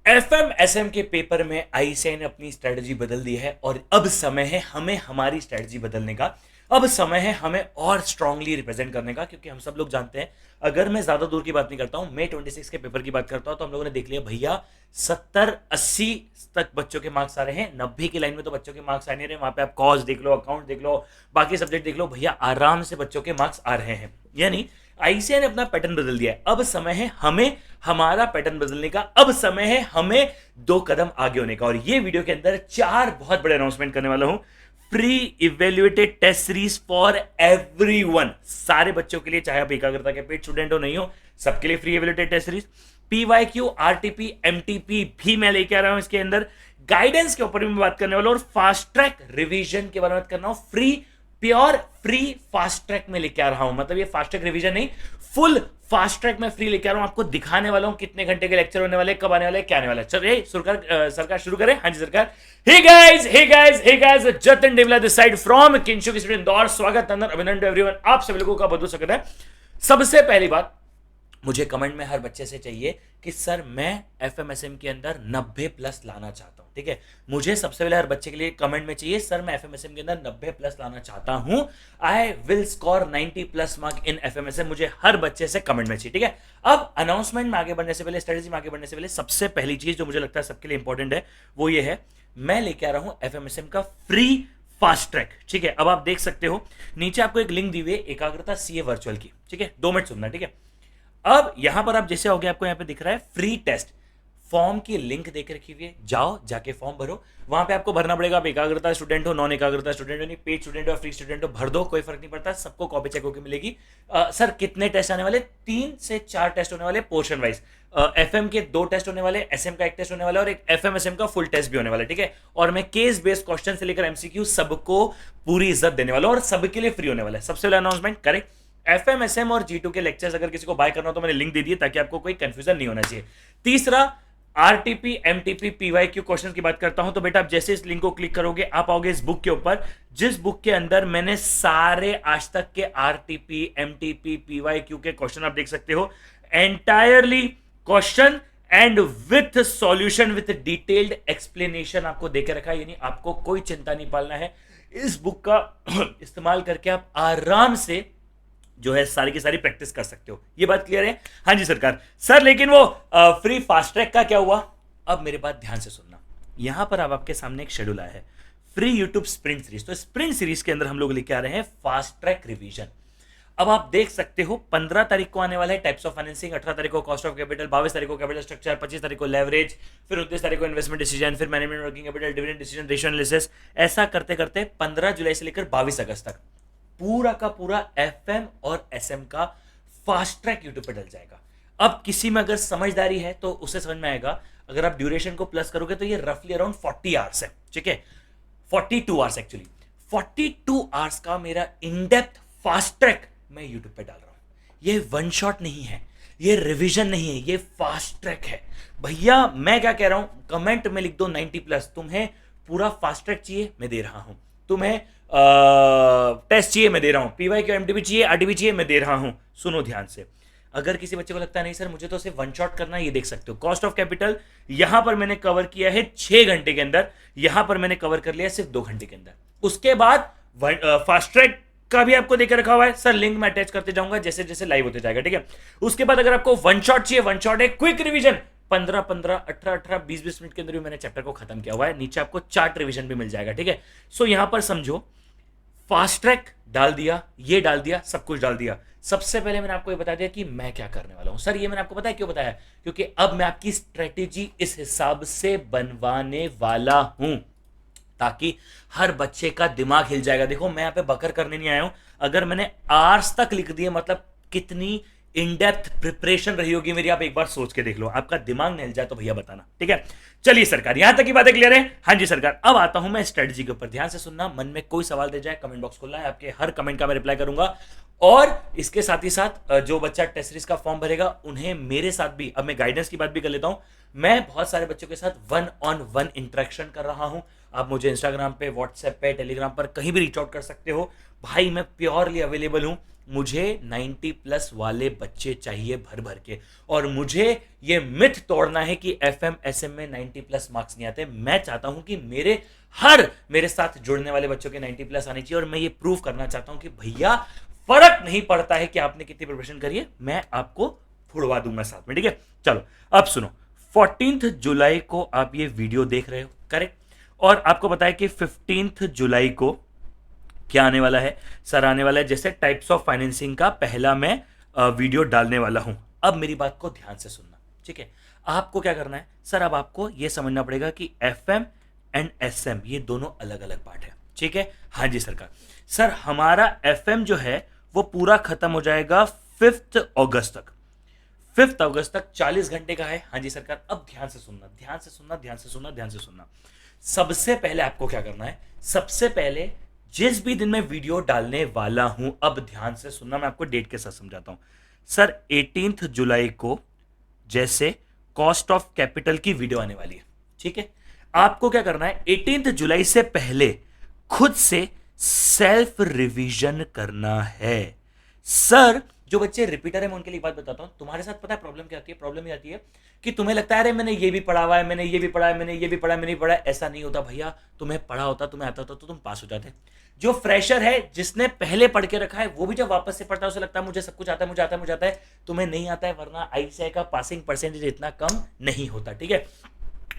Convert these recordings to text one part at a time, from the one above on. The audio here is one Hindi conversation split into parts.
एफएमएसएम के पेपर में आईसीएआई ने अपनी स्ट्रेटजी बदल दी है और अब समय है हमें हमारी स्ट्रेटजी बदलने का। अब समय है हमें और स्ट्रांगली रिप्रेजेंट करने का, क्योंकि हम सब लोग जानते हैं, अगर मैं ज्यादा दूर की बात नहीं करता हूं, May 26 के पेपर की बात करता हूं, तो हम लोगों ने देख लिया भैया 70-80 तक बच्चों के मार्क्स आ रहे हैं। 90 की लाइन में तो बच्चों के मार्क्स आ नहीं रहे। वहां पे आप कॉस्ट देख लो, अकाउंट देख लो, बाकी सब्जेक्ट देख लो, भैया आराम से बच्चों के मार्क्स आ रहे हैं। यानी आईसीआई ने अपना पैटर्न बदल दिया है। अब समय है हमें हमारा पैटर्न बदलने का। अब समय है हमें 2 कदम आगे होने का। और ये वीडियो के अंदर 4 बहुत बड़े अनाउंसमेंट करने वाला हूं। Free evaluated test series for everyone, सारे बच्चों के लिए, चाहे आप एकाग्रता के पेड स्टूडेंट हो नहीं हो, सबके लिए free evaluated test series. PYQ, RTP, MTP भी मैं लेके आ रहा हूं। इसके अंदर गाइडेंस के ऊपर भी मैं बात करने वाला हूं और फास्ट ट्रैक रिवीजन के बारे में बात करना हूं। प्योर फ्री फास्ट ट्रैक में लेके आ रहा हूं। मतलब ये फास्ट ट्रैक रिवीजन नहीं, फुल फास्ट ट्रैक में फ्री लेके आ रहा हूं। आपको दिखाने वाला हूं कितने घंटे के लेक्चर होने वाले, कब आने वाले, क्या आने वाला है। चलिए सरकार शुरू करें। हाँ जी सरकार। Hey guys, Jatin Devla this side from Kinshu की स्टूडेंट इंदौर। स्वागत, अंदर अभिनंदन टू एवरीवन। आप सभी लोगों का बहुत बहुत स्वागत है। सबसे पहली बात, मुझे कमेंट में हर बच्चे से चाहिए कि सर मैं एफएमएसएम के अंदर 90+ लाना चाहता हूं। ठीक है, मुझे सबसे पहले हर बच्चे के लिए कमेंट में चाहिए सर मैं एफएमएसएम के अंदर 90+ लाना चाहता हूं। I will score 90+ mark in FMSM. मुझे हर बच्चे से कमेंट में चाहिए। ठीक है, अब अनाउंसमेंट में आगे बढ़ने से पहले, स्ट्रेटेजी में आगे बढ़ने से पहले, सबसे पहली चीज जो मुझे लगता है सबके लिए इंपॉर्टेंट है वो ये है, मैं लेके आ रहा हूं एफएमएसएम का फ्री फास्ट ट्रैक। ठीक है, अब आप देख सकते हो नीचे आपको एक लिंक दी हुई है एकाग्रता सीए वर्चुअल की। ठीक है, 2 मिनट सुनना। ठीक है, अब यहां पर आप जैसे हो गया, आपको यहां पे दिख रहा है फ्री टेस्ट फॉर्म की लिंक देके रखी हुई है। जाओ, जाके फॉर्म भरो। वहां पे आपको भरना पड़ेगा, आप एकाग्रता स्टूडेंट हो, नॉन एकाग्रता स्टूडेंट हो, नहीं पेड स्टूडेंट हो, फ्री स्टूडेंट हो, भर दो, कोई फर्क नहीं पड़ता, सबको कॉपी चेक होकर मिलेगी। सर कितने टेस्ट आने वाले? 3 से 4 टेस्ट होने वाले पोर्शन वाइज। एफएम के 2 टेस्ट होने वाले, एसएम का 1 टेस्ट होने वाला और एक एफएमएसएम का फुल टेस्ट भी होने वाला। ठीक है, और मैं केस बेस्ड क्वेश्चन से लेकर एमसीक्यू सबको पूरी इज्जत देने वाला और सबके लिए फ्री होने वाला है। सबसे पहले अनाउंसमेंट करें, एफएमएसएम और जी2 के लेक्चर्स अगर किसी को बाय करना हो तो मैंने लिंक दे दी ताकि आपको कोई कंफ्यूजन नहीं होना चाहिए। तीसरा, आरटीपी, एमटीपी, पीवाईक्यू क्वेश्चन की बात करता हूं तो बेटा आप जैसे इस लिंक को क्लिक करोगे आप आओगे इस बुक के ऊपर, जिस बुक के अंदर मैंने सारे आज तक के आरटीपी, एमटीपी, पीवाईक्यू के क्वेश्चन आप देख सकते हो, entirely question and with solution with detailed explanation आपको देकर रखा है। यानी आपको कोई चिंता नहीं पालना है। इस बुक का इस्तेमाल करके आप आराम से जो है सारी की सारी प्रैक्टिस कर सकते हो। ये बात क्लियर है? हाँ जी सरकार। सर लेकिन वो फ्री फास्ट ट्रैक का क्या हुआ? अब मेरे बात ध्यान से सुनना। यहां पर अब आपके सामने एक शेड्यूल आया है, फ्री यूट्यूब स्प्रिंट सीरीज। तो स्प्रिंट सीरीज के अंदर हम लोग लेके आ रहे हैं फास्ट ट्रैक रिवीजन। अब आप देख सकते हो 15 तारीख को आने वाला है टाइप्स ऑफ फाइनेंसिंग, 18 तारीख को कॉस्ट ऑफ कैपिटल, 22 तारीख को कैपिटल स्ट्रक्चर, 25 तारीख को लेवरेज, फिर 29 तारीख को इन्वेस्टमेंट डिसीजन, फिर management working capital, dividend decision, ratio analysis. ऐसा करते करते 15 जुलाई से लेकर 22 अगस्त तक पूरा का पूरा एफएम और एसएम का फास्ट ट्रैक यूट्यूब पे डल जाएगा। अब किसी में अगर समझदारी है तो उसे समझ में आएगा। अगर आप ड्यूरेशन को प्लस करोगे तो ये रफली अराउंड 40 आवर्स है। ठीक है, 42 आवर्स एक्चुअली। 42 आवर्स का मेरा इन डेप्थ फास्ट ट्रैक मैं यूट्यूब पे डाल रहा हूं। ये वन शॉट नहीं है, ये रिवीजन नहीं है, ये फास्ट ट्रैक है। भैया मैं क्या कह रहा हूं, कमेंट में लिख दो 90+। तुम्हें पूरा फास्ट ट्रैक चाहिए, मैं दे रहा हूं। तुम्हें टेस्ट चाहिए, मैं दे रहा हूं। पीवाईक्यू, एमटीपी चाहिए, आरटीपी चाहिए, मैं दे रहा हूं। सुनो ध्यान से। अगर किसी बच्चे को लगता है नहीं सर मुझे तो सिर्फ वन शॉट करना है, ये देख सकते हो कॉस्ट ऑफ कैपिटल यहां पर मैंने कवर किया है 6 घंटे के अंदर, यहां पर मैंने कवर कर लिया सिर्फ 2 घंटे के अंदर। उसके बाद फास्ट ट्रैक का भी आपको देकर रखा हुआ है सर, लिंक मैं अटैच करते जाऊंगा जैसे जैसे लाइव होते जाएगा। ठीक है, उसके बाद अगर आपको वन शॉट चाहिए, वन शॉट है क्विक रिवीजन, 15-15, 18-18, 20-20 मिनट के अंदर भी मैंने चैप्टर को खत्म किया हुआ है। नीचे आपको चार्ट रिवीजन भी मिल जाएगा। ठीक है, सो यहां पर समझो, फास्ट ट्रैक डाल दिया, ये डाल दिया, सब कुछ डाल दिया। सबसे पहले मैंने आपको ये बता दिया कि मैं क्या करने वाला हूं। सर ये मैंने आपको बताया, क्यों बताया? क्योंकि अब मैं आपकी स्ट्रेटेजी इस हिसाब से बनवाने वाला हूं ताकि हर बच्चे का दिमाग हिल जाएगा। देखो मैं यहां पे बकर करने नहीं आया हूं। अगर मैंने आर्स तक लिख दिए मतलब कितनी इन डेप्थ प्रिपरेशन रही होगी मेरी, आप एक बार सोच के देख लो। आपका दिमाग नहीं हिल जाए तो भैया बताना। ठीक है, चलिए सरकार, यहां तक की बातें क्लियर है? हाँ जी सरकार। अब आता हूं मैं स्ट्रेटजी के ऊपर। ध्यान से सुनना, मन में कोई सवाल दे जाए कमेंट बॉक्स खोलना है, आपके हर कमेंट का मैं रिप्लाई करूंगा। और इसके साथ ही साथ जो बच्चा टेस्ट सीरीज का फॉर्म भरेगा उन्हें मेरे साथ भी, अब मैं गाइडेंस की बात भी कर लेता हूं, मैं बहुत सारे बच्चों के साथ 1-on-1 इंटरेक्शन कर रहा हूं। आप मुझे इंस्टाग्राम पे, व्हाट्सएप पे, टेलीग्राम पर कहीं भी रीच आउट कर सकते हो। भाई मैं प्योरली अवेलेबल हूं। मुझे 90 प्लस वाले बच्चे चाहिए भर भर के, और मुझे ये मिथ तोड़ना है कि एफएम एसएम में 90 प्लस मार्क्स नहीं आते। मैं चाहता हूं कि मेरे साथ जुड़ने वाले बच्चों के 90 प्लस आने चाहिए, और मैं ये प्रूव करना चाहता हूं कि भैया फर्क नहीं पड़ता है कि आपने कितनी प्रिपरेशन करी है, मैं आपको फुड़वा दूंगा साथ में, ठीक है। चलो अब सुनो, 14 जुलाई को आप ये वीडियो देख रहे हो, करेक्ट, और आपको पता है कि 15 जुलाई को क्या आने वाला है सर, आने वाला है जैसे टाइप्स ऑफ फाइनेंसिंग का पहला मैं वीडियो डालने वाला हूं। अब मेरी बात को ध्यान से सुनना, ठीक है। आपको क्या करना है सर, अब आपको यह समझना पड़ेगा कि एफएम एंड एसएम ये दोनों अलग अलग पार्ट है, ठीक है। हाँ जी सरकार, सर हमारा एफएम जो है वो पूरा खत्म हो जाएगा 5 अगस्त तक। 5 अगस्त तक 40 घंटे का है। हाँ जी सरकार, अब ध्यान से सुनना, ध्यान से सुनना, ध्यान से सुनना, ध्यान से सुनना। सबसे पहले आपको क्या करना है, सबसे पहले जिस भी दिन मैं वीडियो डालने वाला हूं, अब ध्यान से सुनना, मैं आपको डेट के साथ समझाता हूं सर। 18 जुलाई को जैसे कॉस्ट ऑफ कैपिटल की वीडियो आने वाली है, ठीक है। आपको क्या करना है, 18 जुलाई से पहले खुद से सेल्फ रिवीजन करना है। सर जो बच्चे रिपीटर है, मैं उनके लिए बात बताता हूं, तुम्हारे साथ पता है प्रॉब्लम क्या आती है, प्रॉब्लम ये आती है कि तुम्हें लगता है अरे मैंने ये भी पढ़ा हुआ है, मैंने ये भी पढ़ा है, मैंने ये भी पढ़ा है, मैंने भी पढ़ा है। ऐसा नहीं होता भैया, तुम्हें पढ़ा होता, तुम्हें आता होता तो तुम पास हो जाते। जो फ्रेशर है, जिसने पहले पढ़ के रखा है, वो भी जब वापस से पढ़ता है उसे लगता है मुझे सब कुछ आता है, मुझे आता है, मुझे आता है। तुम्हें नहीं आता है, वरना आईसीआई का पासिंग परसेंटेज इतना कम नहीं होता, ठीक है।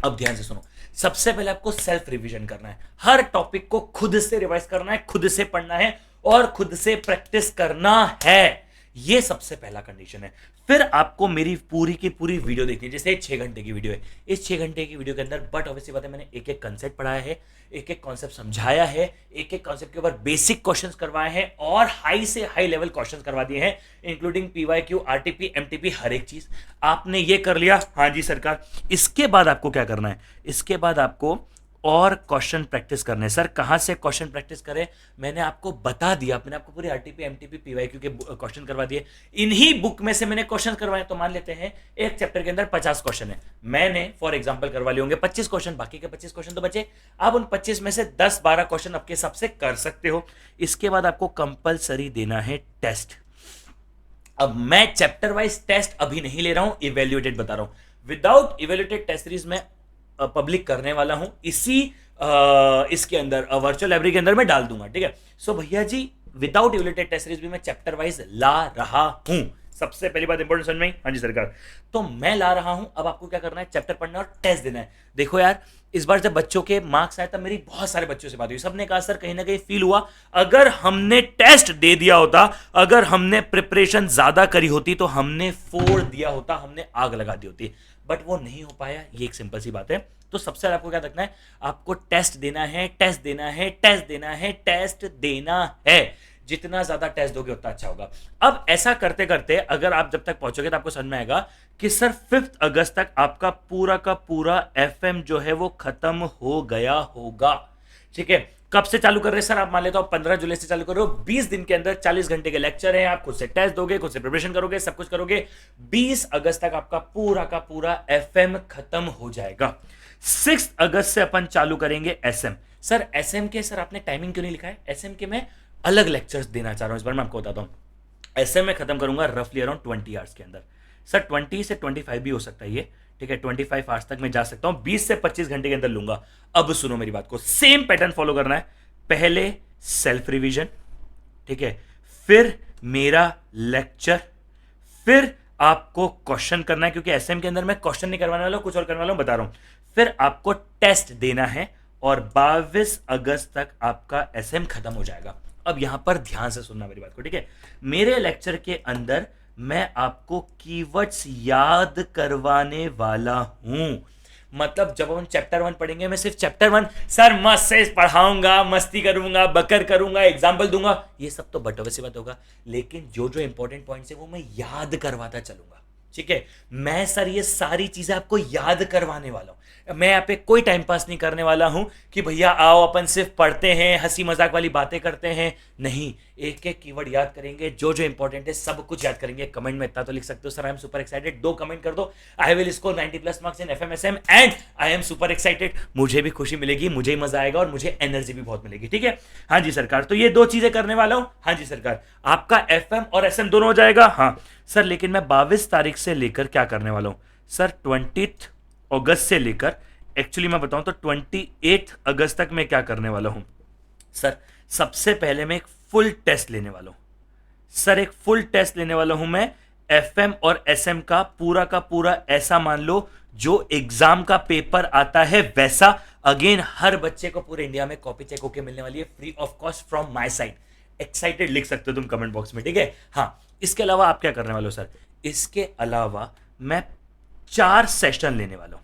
अब ध्यान से सुनो, सबसे पहले आपको सेल्फ रिवीजन करना है, हर टॉपिक को खुद से रिवाइज करना है, खुद से पढ़ना है और खुद से प्रैक्टिस करना है। ये सबसे पहला कंडीशन है। फिर आपको मेरी पूरी की पूरी वीडियो देखनी है, जैसे 6 घंटे की वीडियो है। इस 6 घंटे की वीडियो के अंदर बट ऑब्वियसली बात है, मैंने एक एक कंसेप्ट पढ़ाया है, एक एक कॉन्सेप्ट समझाया है, एक एक कॉन्सेप्ट के ऊपर बेसिक क्वेश्चंस करवाए हैं और हाई से हाई लेवल क्वेश्चंस करवा दिए हैं, इंक्लूडिंग पीवाईक्यू, आरटीपी, एमटीपी, हर एक चीज आपने ये कर लिया। हाँ जी सरकार, इसके बाद आपको क्या करना है, इसके बाद आपको और क्वेश्चन प्रैक्टिस करने। सर कहां से क्वेश्चन प्रैक्टिस करें, मैंने आपको बता दिया, मैंने आपको पूरी आरटीपी, एमटीपी, पीवाईक्यू के क्वेश्चन करवा दिए, इन्हीं बुक में से मैंने क्वेश्चन करवाए। तो मान लेते हैं एक चैप्टर के अंदर 50 क्वेश्चन है, मैंने फॉर एग्जांपल करवा लिए होंगे 25 क्वेश्चन, बाकी के 25 क्वेश्चन तो बचे। आप उन 25 में से 10-12 क्वेश्चन आपके हिसाब से कर सकते हो। इसके बाद आपको कंपलसरी देना है टेस्ट। अब मैं चैप्टर वाइज टेस्ट अभी नहीं ले रहा हूं, इवेल्युएटेड बता रहा हूं। विदाउट इवेल्युएटेड टेस्ट सीरीज में पब्लिक करने वाला हूं इसके अंदर वर्चुअल लाइब्रेरी के अंदर मैं डाल दूंगा, ठीक है। सो भैया जी विदाउट इवेल्युएटेड टेस्ट सीरीज भी मैं चैप्टर वाइज ला रहा हूं। सबसे पहली बात इंपॉर्टेंट समझ में आई? हाँ जी सरकार, तो मैं ला रहा हूं। अब आपको क्या करना है, चैप्टर पढ़ना और टेस्ट देना है। देखो यार, इस बार जब बच्चों के मार्क्स आए तब मेरी बहुत सारे बच्चों से बात हुई, सबने कहा सर कहीं ना कहीं फील हुआ अगर हमने टेस्ट दे दिया होता, अगर हमने प्रिपरेशन ज्यादा करी होती तो हमने फोड़ दिया होता, हमने आग लगा दी होती, बट वो नहीं हो पाया। ये एक सिंपल सी बात है। तो सबसे पहले आपको क्या रखना है, आपको टेस्ट देना है, टेस्ट देना है, टेस्ट देना है, टेस्ट देना है। जितना ज्यादा टेस्ट दोगे उतना अच्छा होगा। अब ऐसा करते करते अगर आप जब तक पहुंचोगे तो आपको समझ में आएगा कि सर 5 अगस्त तक आपका पूरा का पूरा एफएम जो है वो खत्म हो गया होगा, ठीक है। कब से चालू कर रहे हैं सर, आप मान लेते हो 15 जुलाई से चालू कर रहे हो। 20 दिन के अंदर 40 घंटे के लेक्चर हैं, आप खुद से टेस्ट दोगे, खुद से प्रिपरेशन करोगे, सब कुछ करोगे। 20 अगस्त तक आपका पूरा का पूरा एफएम खत्म हो जाएगा। 6 अगस्त से अपन चालू करेंगे एसएम। सर एसएम के सर आपने टाइमिंग क्यों नहीं लिखा है? एसएम के मैं अलग लेक्चर्स देना चाह रहा हूं, इस बार मैं आपको बताता हूं। एसएम में खत्म करूंगा रफली अराउंड 20 आवर्स के अंदर। सर 20 से 25 भी हो सकता है ये, ठीक है। 25 आवर्स तक मैं जा सकता हूं, 20 से 25 घंटे के अंदर लूंगा। अब सुनो मेरी बात को, सेम पैटर्न फॉलो करना है। पहले सेल्फ रिवीजन, ठीक है, फिर मेरा लेक्चर, फिर आपको क्वेश्चन करना है, क्योंकि एसएम के अंदर मैं क्वेश्चन नहीं करवाने वाला हूं, कुछ और करने वाला हूं, बता रहा हूं। फिर आपको टेस्ट देना है और 22 अगस्त तक आपका एसएम खत्म हो जाएगा। अब यहां पर ध्यान से सुनना मेरी बात को, ठीक है। मेरे लेक्चर के अंदर मैं आपको कीवर्ड्स याद करवाने वाला हूं। मतलब जब हम चैप्टर 1 पढ़ेंगे, मैं सिर्फ चैप्टर 1 सर मस्त से पढ़ाऊंगा, मस्ती करूंगा, बकर करूंगा, एग्जाम्पल दूंगा, ये सब तो बटोवे से बात होगा, लेकिन जो जो इंपॉर्टेंट पॉइंट्स है वो मैं याद करवाता चलूंगा, ठीक है। मैं सर ये सारी चीजें आपको याद करवाने वाला हूं। मैं यहाँ पे कोई टाइम पास नहीं करने वाला हूं कि भैया आओ अपन सिर्फ पढ़ते हैं, हंसी मजाक वाली बातें करते हैं। नहीं, एक एक कीवर्ड याद करेंगे, जो जो इंपॉर्टेंट है सब कुछ याद करेंगे। कमेंट में इतना तो लिख सकते हो sir I am super excited, 2 comment कर दो। I will score 90+ marks in FMSM and I am super excited. मुझे भी खुशी मिलेगी, मुझे ही मजा आएगा और मुझे एनर्जी भी बहुत मिलेगी। ठीक है, हाँ जी सरकार, तो ये 2 चीजें करने वाला हूं। हाँ जी सरकार, आपका एफएम और एसएम दोनों हो जाएगा। हाँ सर, लेकिन मैं 22 तारीख से लेकर क्या करने वाला हूं सर, 20 अगस्त से लेकर, एक्चुअली मैं बताऊं तो 28 अगस्त तक मैं क्या करने वाला हूं सर। सबसे पहले मैं एक फुल टेस्ट लेने वाला हूं सर, एक फुल टेस्ट लेने वाला हूं मैं एफएम और एसएम का पूरा, ऐसा मान लो जो एग्जाम का पेपर आता है वैसा। अगेन हर बच्चे को पूरे इंडिया में कॉपी चेक होके मिलने वाली है, free of cost from my side. Excited लिख सकते हो तुम कमेंट बॉक्स में, ठीक है। हाँ, इसके अलावा आप क्या करने वाले हो सर, इसके अलावा मैं 4 सेशन लेने वाला हूं,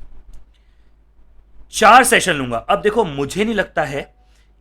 4 सेशन लूंगा। अब देखो, मुझे नहीं लगता है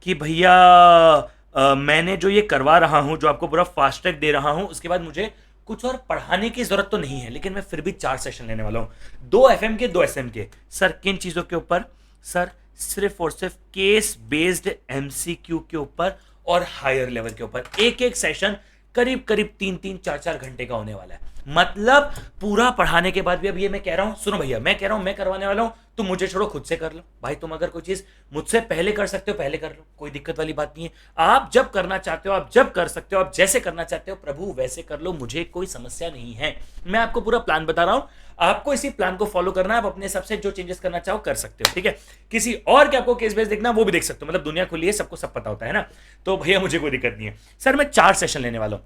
कि भैया मैंने जो ये करवा रहा हूं, जो आपको पूरा फास्ट ट्रैक दे रहा हूं, उसके बाद मुझे कुछ और पढ़ाने की जरूरत तो नहीं है, लेकिन मैं फिर भी 4 सेशन लेने वाला हूं, 2 एफएम के 2 एसएम के। सर किन चीजों के ऊपर सर, सिर्फ और सिर्फ केस बेस्ड एमसीक्यू के ऊपर और हायर लेवल के ऊपर। एक एक सेशन करीब करीब 3-3 4-4 घंटे का होने वाला है। मतलब पूरा पढ़ाने के बाद भी, अब ये मैं कह रहा हूं, सुनो भैया, मैं कह रहा हूं मैं करवाने वाला हूं, तुम मुझे छोड़ो, खुद से कर लो भाई। तुम अगर कोई चीज मुझसे पहले कर सकते हो पहले कर लो, कोई दिक्कत वाली बात नहीं है। आप जब करना चाहते हो, आप जब कर सकते हो, आप जैसे करना चाहते हो प्रभु वैसे कर लो, मुझे कोई समस्या नहीं है। मैं आपको पूरा प्लान बता रहा हूं, आपको इसी प्लान को फॉलो करना है। आप अपने हिसाब से जो चेंजेस करना चाहो कर सकते हो, ठीक है। किसी और के आपको केस बेस देखना वो भी देख सकते हो, मतलब दुनिया खुली है, सबको सब पता होता है ना। तो भैया मुझे कोई दिक्कत नहीं है सर। मैं 4 सेशन लेने वाला हूं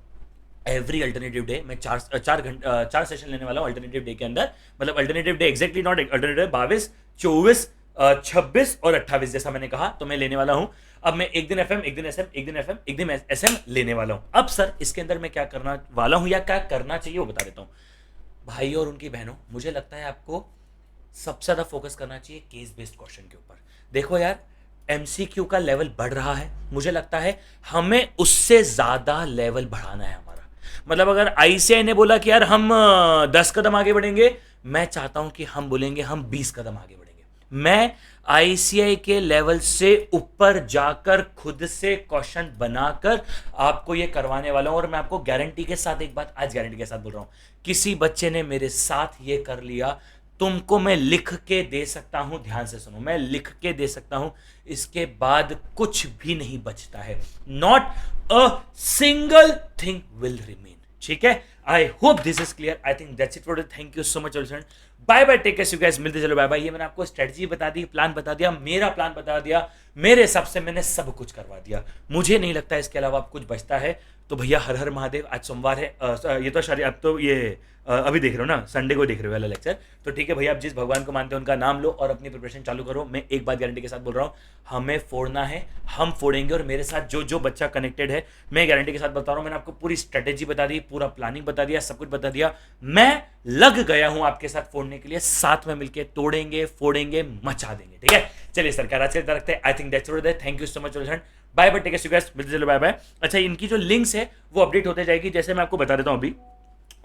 एवरी अल्टरनेटिव डे। मैं 4 सेशन लेने वाला हूं अल्टरनेटिव डे के अंदर, मतलब alternative day exactly not alternative, 22, 24, 26 और 28 जैसा मैंने कहा, तो मैं लेने वाला हूं। अब मैं एक दिन एफएम, एक दिन एसएम, एक दिन एफएम, एक दिन एसएम लेने वाला हूं। अब सर इसके अंदर मैं क्या करना वाला हूं या क्या करना चाहिए वो बता देता हूं। भाई और उनकी बहनों, मुझे लगता है आपको सबसे ज्यादा फोकस करना चाहिए केस बेस्ड क्वेश्चन के ऊपर। देखो यार, एमसीक्यू का लेवल बढ़ रहा है, मुझे लगता है हमें उससे ज्यादा लेवल बढ़ाना है हमारा। मतलब अगर आईसीआई ने बोला कि यार हम 10 कदम आगे बढ़ेंगे, मैं चाहता हूं कि हम बोलेंगे हम 20 कदम आगे बढ़ेंगे। मैं आईसीआई के लेवल से ऊपर जाकर खुद से क्वेश्चन बनाकर आपको ये करवाने वाला हूं। और मैं आपको गारंटी के साथ एक बात आज गारंटी के साथ बोल रहा हूं, किसी बच्चे ने मेरे साथ ये कर लिया, तुमको मैं लिख के दे सकता हूं, ध्यान से सुनो, मैं लिख के दे सकता हूं, इसके बाद कुछ भी नहीं बचता है। Not a single thing will remain, ठीक है। I hope this is clear. I think that's it for today. Thank you so much all. Bye bye, take care, you guys, मिलते चलो, बाय बाय। ये मैंने आपको स्ट्रेटजी बता दी, प्लान बता दिया, मेरा प्लान बता दिया, मेरे हिसाब से मैंने सब कुछ करवा दिया। मुझे नहीं लगता इसके अलावा अब कुछ बचता है। तो भैया हर हर महादेव। आज सोमवार है, ये तो शायद अब तो ये अभी देख रहे हो ना, संडे को देख रहे हो वाला लेक्चर, तो ठीक है भैया, आप जिस भगवान को मानते हो उनका नाम लो और अपनी प्रिपरेशन चालू करो। मैं एक बात गारंटी के साथ बोल रहा हूँ, हमें फोड़ना है, हम फोड़ेंगे। और मेरे साथ जो जो बच्चा कनेक्टेड है, मैं गारंटी के साथ बता रहा हूँ, मैंने आपको पूरी स्ट्रेटेजी बता दी, पूरा प्लानिंग बता दिया, सब कुछ बता दिया। मैं लग गया हूं आपके साथ फोड़ने के लिए, साथ में मिलकर तोड़ेंगे, फोड़ेंगे, मचा देंगे, ठीक है। चलिए सरकार, आज के लिए रखते हैं। I think that's it. Thank you so much. Bye bye, take care, you guys, मिलते चलो, बाय बाय। अच्छा, इनकी जो लिंक्स है वो अपडेट होते जाएगी, जैसे मैं आपको बता देता हूं। अभी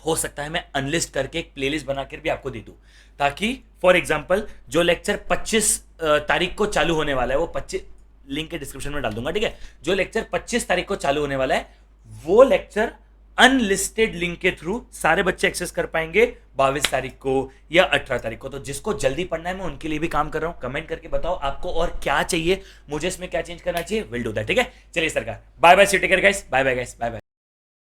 हो सकता है मैं अनलिस्ट करके एक प्लेलिस्ट बनाकर भी आपको दे दूं, ताकि फॉर एग्जांपल जो लेक्चर 25 तारीख को चालू होने वाला है, वो 25 लिंक के डिस्क्रिप्शन में डाल दूंगा, ठीक है। जो लेक्चर 25 तारीख को चालू होने वाला है, वो लेक्चर अनलिस्टेड लिंक के थ्रू सारे बच्चे एक्सेस कर पाएंगे 22 तारीख को या 18 तारीख को। तो जिसको जल्दी पढ़ना है, मैं उनके लिए भी काम कर रहा हूं। कमेंट करके बताओ आपको और क्या चाहिए, मुझे इसमें क्या चेंज करना चाहिए, विल डू दैट, ठीक है। चलिए सरकार, bye bye, see take care guys, bye bye guys, bye bye.